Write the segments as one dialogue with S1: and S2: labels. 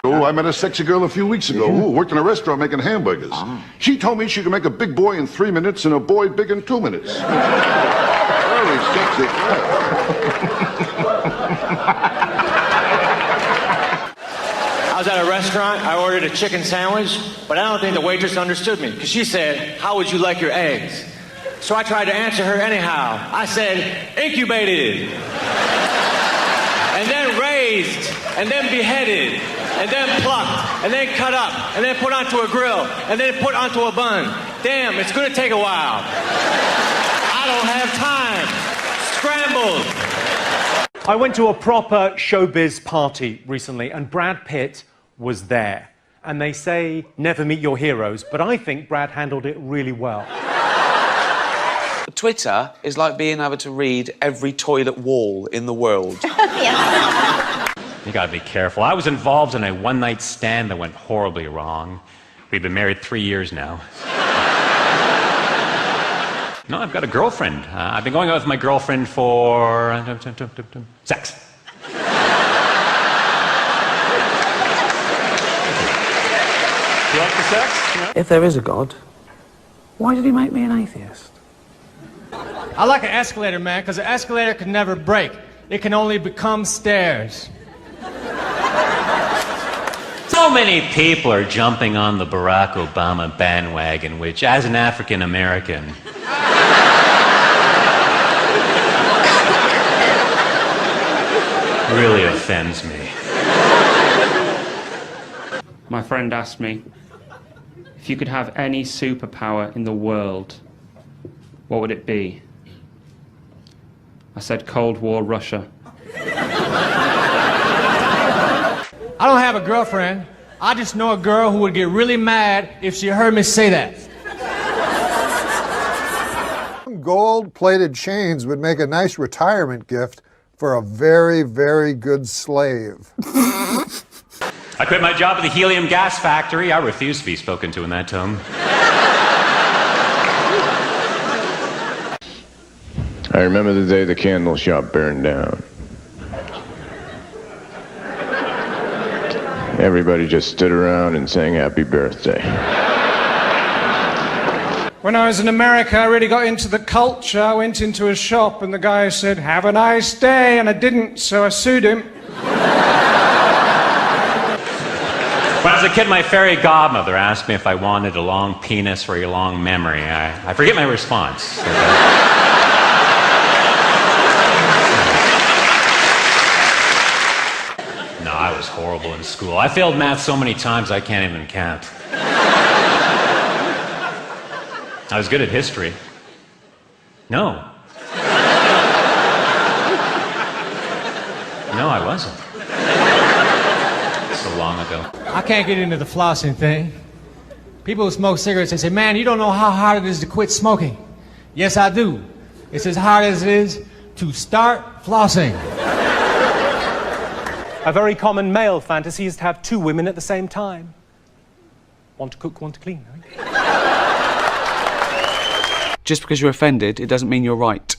S1: Oh, I met a sexy girl a few weeks ago who worked in a restaurant making hamburgers. She told me she could make a big boy in 3 minutes and a boy big in 2 minutes. Very sexy.
S2: I was at a restaurant, I ordered a chicken sandwich, but I don't think the waitress understood me, because she said, "How would you like your eggs?" So I tried to answer her anyhow. I said, "Incubated." And then raised, and then beheaded, and then plucked, and then cut up, and then put onto a grill, and then put onto a bun. Damn, it's gonna take a while. I don't have time. Scrambled.
S3: I went to a proper showbiz party recently, and Brad Pitt was there. And they say never meet your heroes, but I think Brad handled it really well.
S4: Twitter is like being able to read every toilet wall in the world.
S5: You gotta be careful. I was involved in a one-night stand that went horribly wrong. We've been married 3 years now. No, I've got a girlfriend. I've been going out with my girlfriend for... sex. You like the sex? Yeah.
S4: If there is a God, why did he make me an atheist?
S2: I like an escalator, man, because an escalator can never break. It can only become stairs.
S5: So many people are jumping on the Barack Obama bandwagon, which, as an African American, really offends me.
S6: My friend asked me, if you could have any superpower in the world, what would it be? I said Cold War Russia.
S2: I don't have a girlfriend. I just know a girl who would get really mad if she heard me say that.
S7: Gold-plated chains would make a nice retirement gift for a very, very good slave.
S5: I quit my job at the helium gas factory. I refuse to be spoken to in that tone.
S8: I remember the day the candle shop burned down. Everybody just stood around and sang happy birthday.
S2: When I was in America, I really got into the culture. I went into a shop and the guy said, "Have a nice day," and I didn't, so I sued him.
S5: When I was a kid, my fairy godmother asked me if I wanted a long penis or a long memory. I forget my response. No, I was horrible in school. I failed math so many times I can't even count. I was good at history. No. No, I wasn't. So long ago.
S2: I can't get into the flossing thing. People who smoke cigarettes, they say, "Man, you don't know how hard it is to quit smoking." Yes, I do. It's as hard as it is to start flossing.
S3: A very common male fantasy is to have 2 women at the same time. One to cook, one to clean, right?
S4: Just because you're offended, it doesn't mean you're right.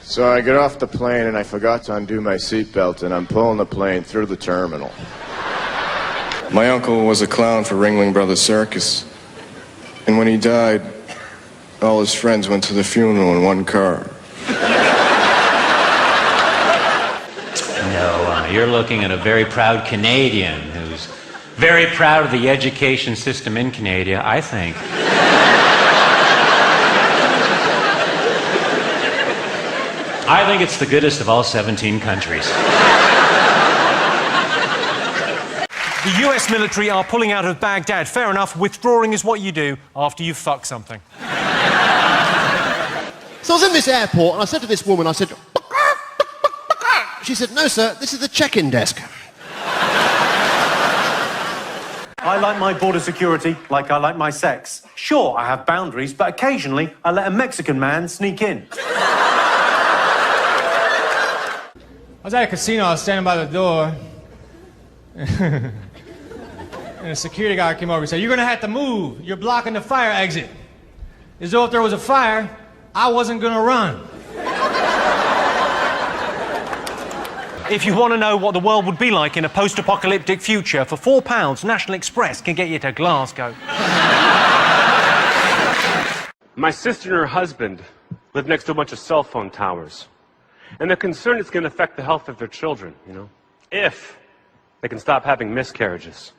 S8: So I get off the plane and I forgot to undo my seatbelt and I'm pulling the plane through the terminal. My uncle was a clown for Ringling Brothers Circus. And when he died, all his friends went to the funeral in one car.
S5: No, you're looking at a very proud Canadian who's very proud of the education system in Canada, I think. I think it's the goodest of all 17 countries.
S3: The US military are pulling out of Baghdad. Fair enough, withdrawing is what you do after you fuck something.
S9: So I was in this airport and I said to this woman, I said, she said, "No, sir, this is the check-in desk."
S3: I like my border security like I like my sex. Sure, I have boundaries, but occasionally I let a Mexican man sneak in.
S2: I was at a casino, I was standing by the door. And a security guard came over and said, "You're gonna have to move. You're blocking the fire exit." As though if there was a fire, I wasn't gonna run.
S3: If you want to know what the world would be like in a post-apocalyptic future, for £4, National Express can get you to Glasgow.
S10: My sister and her husband live next to a bunch of cell phone towers. And they're concerned it's going to affect the health of their children, you know, if they can stop having miscarriages.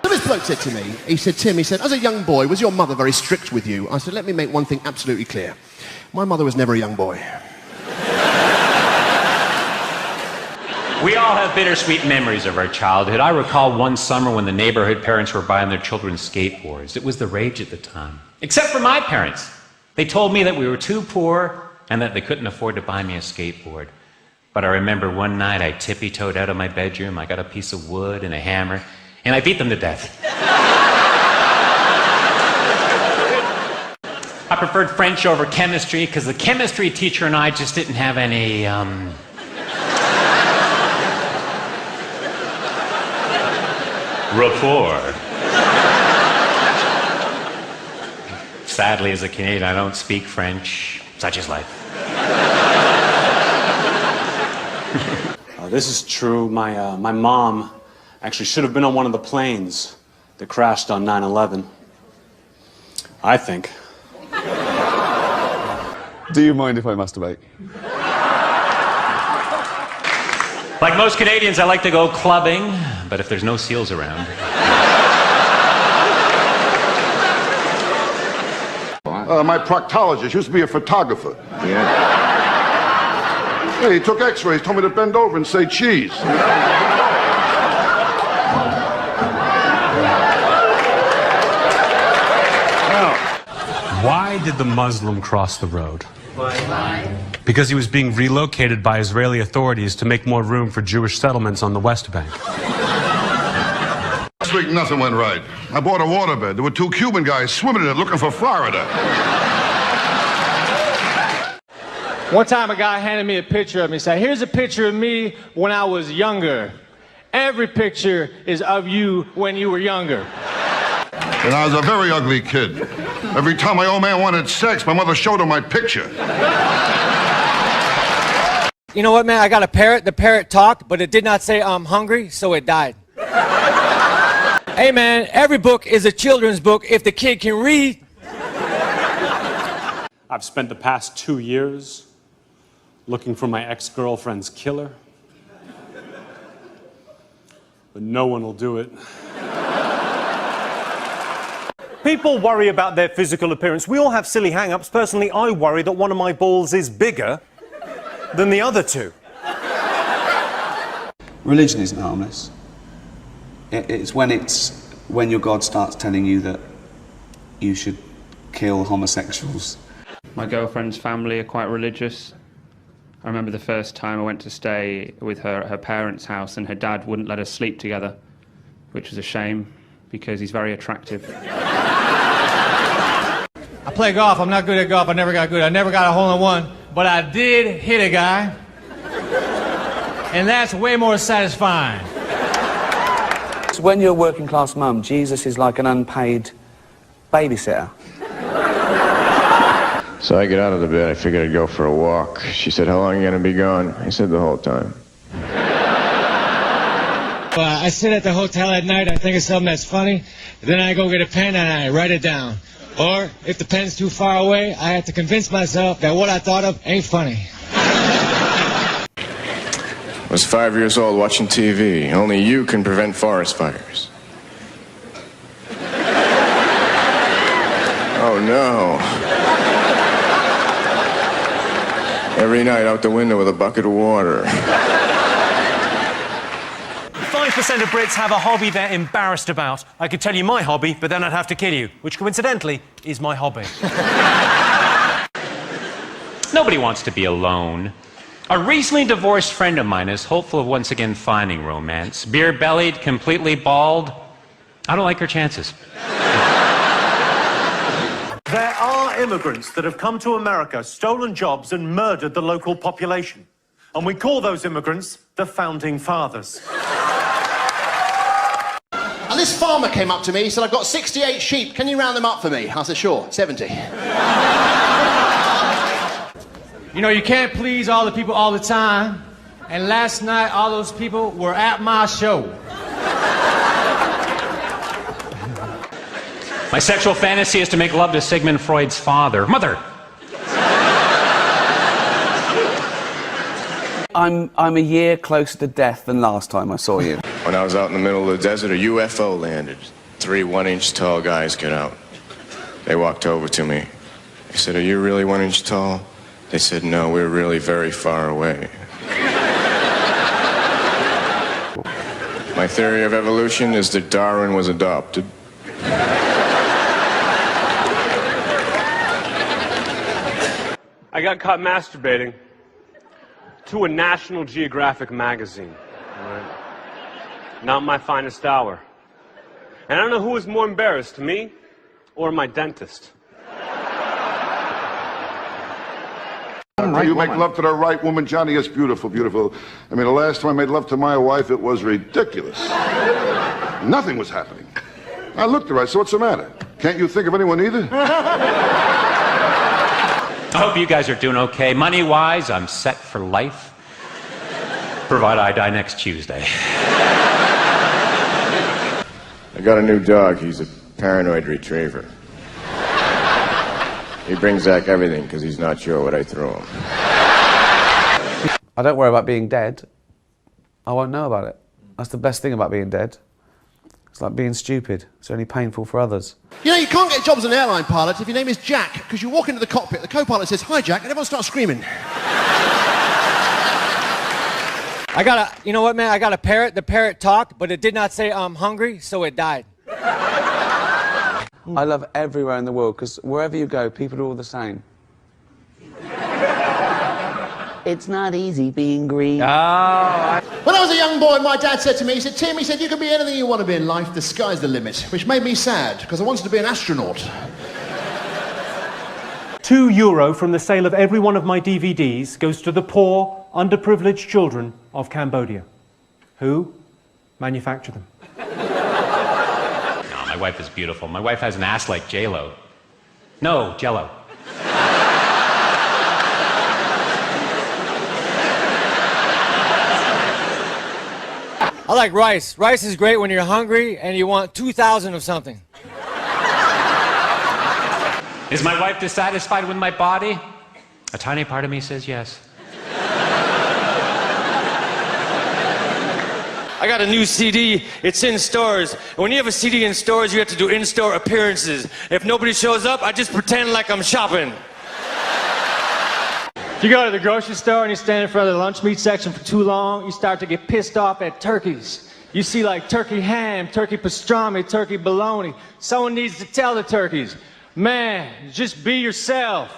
S9: So this bloke said to me, he said, Tim, he said, as a young boy, was your mother very strict with you? I said, let me make one thing absolutely clear. My mother was never a young boy.
S5: We all have bittersweet memories of our childhood. I recall one summer when the neighborhood parents were buying their children skateboards. It was the rage at the time. Except for my parents. They told me that we were too poor and that they couldn't afford to buy me a skateboard. But I remember one night I tippy-toed out of my bedroom, I got a piece of wood and a hammer, and I beat them to death. I preferred French over chemistry because the chemistry teacher and I just didn't have any, rapport. Sadly, as a Canadian, I don't speak French. Such is life.
S11: This is true. My mom actually should have been on one of the planes that crashed on 9/11. I think.
S12: Do you mind if I masturbate?
S5: Like most Canadians, I like to go clubbing, but if there's no seals around.
S1: My proctologist used to be a photographer.
S8: Yeah.
S1: Hey, he took x-rays, told me to bend over and say cheese.
S10: Why did the Muslim cross the road? Why? Because he was being relocated by Israeli authorities to make more room for Jewish settlements on the West Bank.
S1: Last week, nothing went right. I bought a waterbed. There were 2 Cuban guys swimming in it looking for Florida.
S2: One time a guy handed me a picture of me and said, here's a picture of me when I was younger. Every picture is of you when you were younger.
S1: And I was a very ugly kid. Every time my old man wanted sex, my mother showed him my picture.
S2: You know what, man? I got a parrot. The parrot talked, but it did not say I'm hungry, so it died. Hey, man, every book is a children's book if the kid can read.
S11: I've spent the past 2 years looking for my ex-girlfriend's killer. But no one will do it.
S3: People worry about their physical appearance. We all have silly hang-ups. Personally, I worry that one of my balls is bigger than the other 2.
S12: Religion isn't harmless. It's when your God starts telling you that you should kill homosexuals.
S6: My girlfriend's family are quite religious. I remember the first time I went to stay with her at her parents' house and her dad wouldn't let us sleep together, which was a shame because he's very attractive.
S2: I play golf. I'm not good at golf. I never got good. I never got a hole-in-one, but I did hit a guy. And that's way more satisfying.
S4: So when you're a working class mum, Jesus is like an unpaid babysitter.
S8: So I get out of the bed, I figured I'd go for a walk. She said, how long are you going to be gone? I said, the whole time.
S2: I sit at the hotel at night, I think of something that's funny, then I go get a pen and I write it down. Or, if the pen's too far away, I have to convince myself that what I thought of ain't funny.
S8: I was 5 years old watching TV. Only you can prevent forest fires. Oh, no. Every night out the window with a bucket of water.
S3: 5% of Brits have a hobby they're embarrassed about. I could tell you my hobby, but then I'd have to kill you, which coincidentally is my hobby.
S5: Nobody wants to be alone. A recently divorced friend of mine is hopeful of once again finding romance. Beer-bellied, completely bald. I don't like her chances.
S3: There are immigrants that have come to America, stolen jobs and murdered the local population. And we call those immigrants the Founding Fathers.
S9: And this farmer came up to me, he said, I've got 68 sheep, can you round them up for me? I said, sure, 70.
S2: You know, you can't please all the people all the time. And last night, all those people were at my show.
S5: My sexual fantasy is to make love to Sigmund Freud's father. Mother!
S4: I'm a year closer to death than last time I saw you.
S8: When I was out in the middle of the desert, a UFO landed. 3 1-inch tall guys got out. They walked over to me. I said, "Are you really 1 inch tall?" They said, "No, we're really very far away." My theory of evolution is that Darwin was adopted.
S10: I got caught masturbating to a National Geographic magazine. All right? Not my finest hour. And I don't know who was more embarrassed, me or my dentist.
S1: You make love to the right woman, Johnny. It's beautiful, beautiful. I mean, the last time I made love to my wife, it was ridiculous. Nothing was happening. I looked at her, I said, "What's the matter? Can't you think of anyone either?"
S5: I hope you guys are doing okay. Money-wise, I'm set for life. Provided I die next Tuesday.
S8: I got a new dog. He's a paranoid retriever. He brings back everything because he's not sure what I threw him.
S4: I don't worry about being dead. I won't know about it. That's the best thing about being dead. It's like being stupid. It's only painful for others.
S9: You know, you can't get jobs as an airline pilot if your name is Jack, because you walk into the cockpit, the co-pilot says, "Hi, Jack," and everyone starts screaming.
S2: You know what, man? I got a parrot. The parrot talked, but it did not say, "I'm hungry," so it died.
S4: I love everywhere in the world, because wherever you go, people are all the same. It's not easy being green.
S9: When I was a young boy, my dad said to me, he said, "Tim, he said, you can be anything you want to be in life, the sky's the limit," which made me sad, because I wanted to be an astronaut.
S3: €2 from the sale of every one of my DVDs goes to the poor, underprivileged children of Cambodia. Who manufacture them?
S5: No, my wife is beautiful. My wife has an ass like J-Lo. No, Jell-O.
S2: I like rice. Rice is great when you're hungry and you want 2,000 of something.
S5: Is my wife dissatisfied with my body? A tiny part of me says yes.
S2: I got a new CD. It's in stores. And when you have a CD in stores, you have to do in-store appearances. If nobody shows up, I just pretend like I'm shopping. If you go to the grocery store and you stand in front of the lunch meat section for too long, you start to get pissed off at turkeys. You see like turkey ham, turkey pastrami, turkey bologna. Someone needs to tell the turkeys, "Man, just be yourself."